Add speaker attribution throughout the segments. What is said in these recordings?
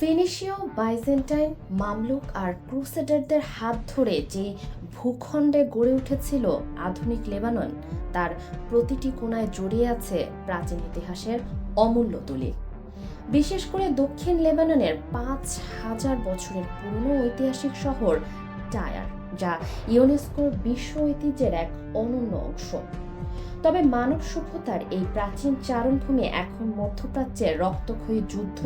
Speaker 1: ফিনিশীয়, Byzantine, Mamluk আর ক্রুসেডারদের হাত ধরে যে ভূখণ্ডে গড়ে উঠেছিল আধুনিক লেবানন, তার প্রতিটি কোণায় জড়িয়ে আছে প্রাচীন ইতিহাসের অমূল্য তুলি। বিশেষ করে দক্ষিণ লেবাননের ৫,০০০ বছরের পুরনো ঐতিহাসিক শহর টায়ার, যা ইউনেস্কোর বিশ্ব ঐতিহ্যের এক অনন্য অংশ। তবে মানব সভ্যতার এই প্রাচীন চারণভূমি এখন মধ্যপ্রাচ্যের রক্তক্ষয়ী যুদ্ধ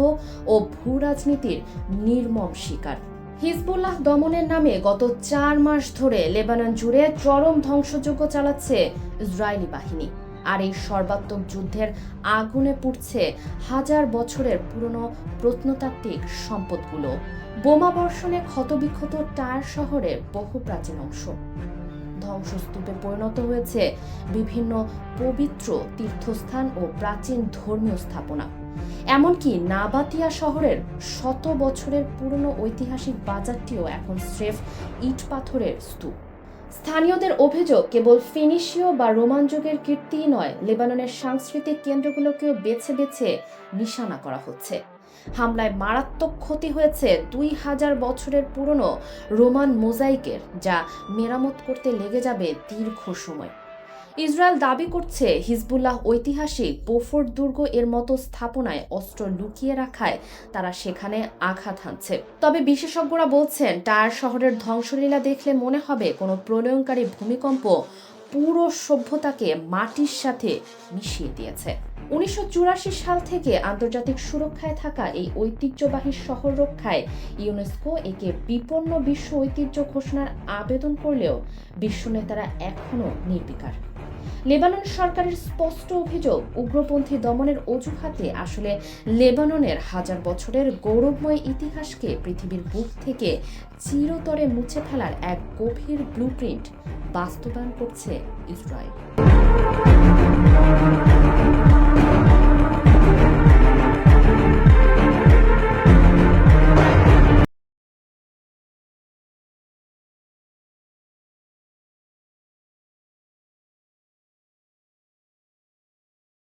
Speaker 1: ও ভূ রাজনীতির নির্মম শিকার। হিজবুল্লাহ দমনের নামে গত ৪ মাস ধরে লেবানন জুড়ে চরম ধ্বংসযজ্ঞ চালাচ্ছে ইসরায়েলি বাহিনী। আর এই সর্বাত্মক যুদ্ধের আগুনে পুড়ছে হাজার বছরের পুরনো প্রত্নতাত্ত্বিক সম্পদগুলো। বোমা বর্ষণে ক্ষতবিক্ষত টায়ার শহরের বহু প্রাচীন অংশ ধ্বংসস্তূপে পরিণত হয়েছে বিভিন্ন পবিত্র তীর্থস্থান ও প্রাচীন ধর্মীয় স্থাপনা। এমনকি নাবাতিয়া শহরের শত বছরের পুরনো ঐতিহাসিক বাজারটিও এখন স্রেফ ইট পাথরের স্তূপ। স্থানীয়দের অভিযোগ, কেবল ফিনিশীয় বা রোমান যুগের কীর্তিই নয়, লেবাননের সাংস্কৃতিক কেন্দ্রগুলোকেও বেছে বেছে নিশানা করা হচ্ছে। হামলায় মারাত্মক ক্ষতি হয়েছে ২,০০০ বছরের পুরনো রোমান মোজাইকের, যা মেরামত করতে লেগে যাবে দীর্ঘ সময়। ইসরায়েল দাবি করছে হিজবুল্লাহ ঐতিহাসিক বোফোর্ট দুর্গ এর মতো স্থাপনায় অস্ত্র লুকিয়ে রাখায় তারা সেখানে আঘাত হানছে। তবে বিশেষজ্ঞরা বলছেন, টায়ার শহরের ধ্বংসলীলা দেখলে মনে হবে কোনো প্রলয়ঙ্কারী ভূমিকম্প পুরো সভ্যতাকে মাটির সাথে মিশিয়ে দিয়েছে। ১৯৮৪ সাল থেকে আন্তর্জাতিক সুরক্ষায় থাকা এই ঐতিহ্যবাহী শহর রক্ষায় ইউনেস্কো একে বিপন্ন বিশ্ব ঐতিহ্য ঘোষণার আবেদন করলেও বিশ্ব নেতারা এখনও নির্বিকার। লেবানন সরকারের স্পষ্ট অভিযোগ, উগ্রপন্থী দমনের অজুহাতে আসলে লেবাননের হাজার বছরের গৌরবময় ইতিহাসকে পৃথিবীর বুক থেকে চিরতরে মুছে ফেলার এক গভীর ব্লুপ্রিন্ট বাস্তবায়ন করছে ইসরায়েল।